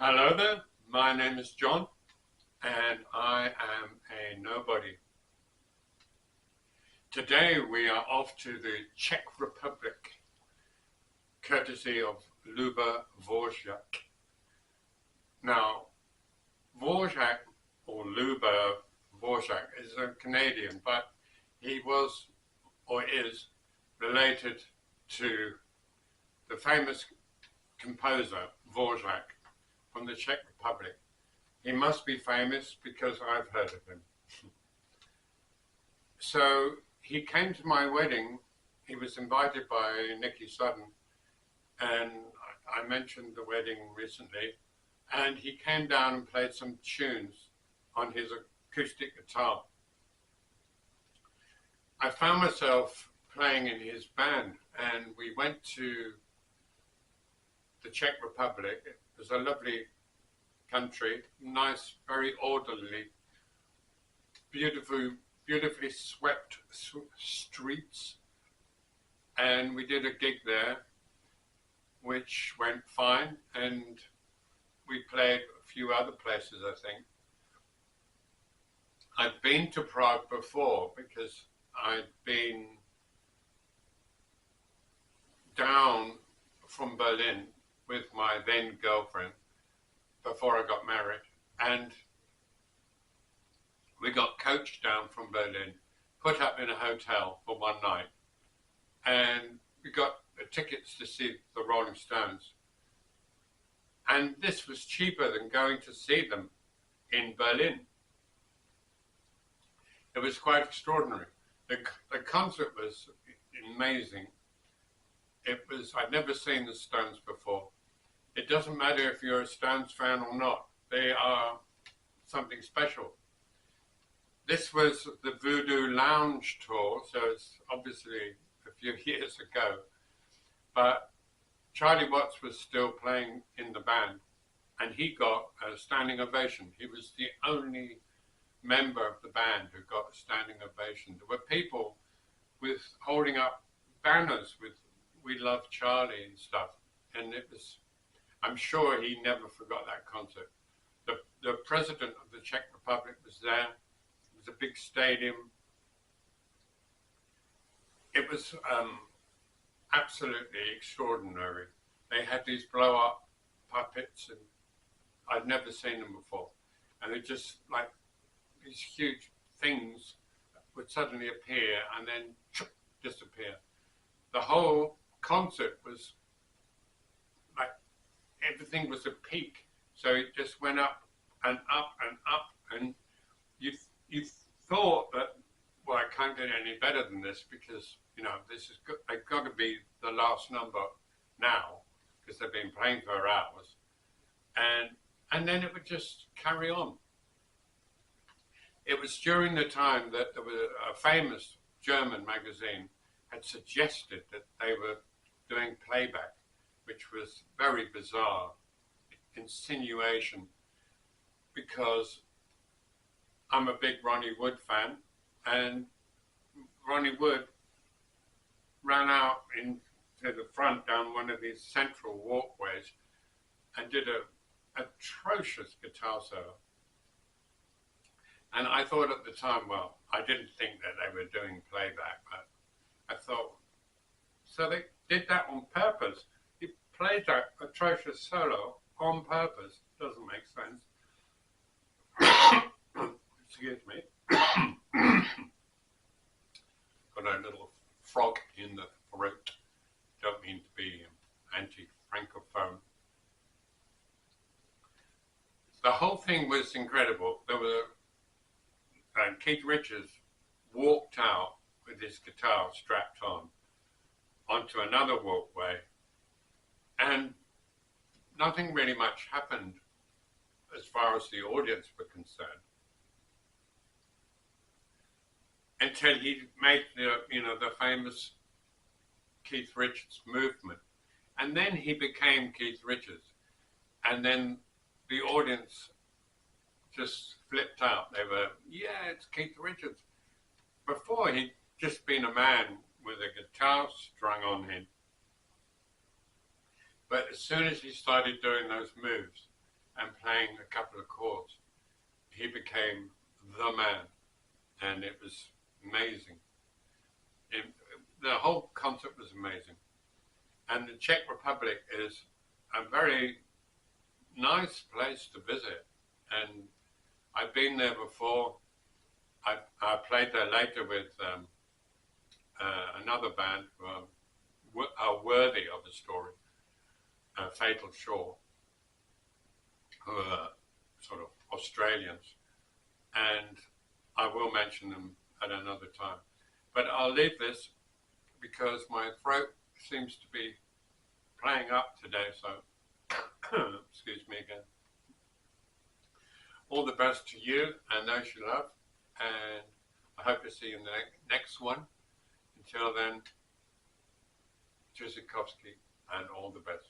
Hello there, my name is John and I am a nobody. Today we are off to the Czech Republic, courtesy of Luba Dvorak. Now, Dvorak, or Luba Dvorak, is a Canadian, but he was, or is, related to the famous composer Dvorak from the Czech Republic. He must be famous because I've heard of him. So he came to my wedding. He was invited by Nicky Sudden, and I mentioned the wedding recently, and he came down and played some tunes on his acoustic guitar. I found myself playing in his band, and we went to the Czech Republic. It was a lovely country, nice, very orderly, beautifully swept streets, and we did a gig there, which went fine, and we played a few other places, I think. I'd been to Prague before because I'd been down from Berlin with my then girlfriend before I got married, and we got coached down from Berlin, put up in a hotel for one night, and we got tickets to see the Rolling Stones. And this was cheaper than going to see them in Berlin. It was quite extraordinary. The concert was amazing. I'd never seen the Stones before. It doesn't matter if you're a Stones fan or not. They are something special. This was the Voodoo Lounge tour, so it's obviously a few years ago. But Charlie Watts was still playing in the band, and he got a standing ovation. He was the only member of the band who got a standing ovation. There were people holding up banners with "We Love Charlie" and stuff, and I'm sure he never forgot that concert. The president of the Czech Republic was there. It was a big stadium. It was absolutely extraordinary. They had these blow-up puppets, and I'd never seen them before. And they just, like, these huge things would suddenly appear and then disappear. The whole concert was like, everything was a peak, so it just went up and up and up, and you thought that, well, I can't get any better than this, because this is good. They've got to be the last number now, because they've been playing for hours, and then it would just carry on. It was during the time that there was a famous German magazine had suggested that they were doing playback, which was very bizarre insinuation, because I'm a big Ronnie Wood fan, and Ronnie Wood ran out into the front down one of these central walkways and did an atrocious guitar solo. And I thought at the time, well, I didn't think that they were doing playback, but I thought, so they did that on purpose. He played that atrocious solo on purpose. Doesn't make sense. Excuse me. Got a little frog in the throat. Don't mean to be anti-francophone. The whole thing was incredible. There were Keith Richards walked out with his guitar strapped on onto another walkway, and nothing really much happened as far as the audience were concerned, until he made the famous Keith Richards movement, and then he became Keith Richards, and then the audience just flipped out. They were, yeah, it's Keith Richards. Before, he'd just been a man with a guitar strung on him. But as soon as he started doing those moves, and playing a couple of chords, he became the man, and it was amazing. The whole concert was amazing. And the Czech Republic is a very nice place to visit, and I've been there before. I played there later with another band who are worthy of the story, Fatal Shore, who are sort of Australians, and I will mention them at another time. But I'll leave this because my throat seems to be playing up today, so excuse me again. All the best to you and those you love, and I hope to see you in the next one. Until then, Tchaikovsky and all the best.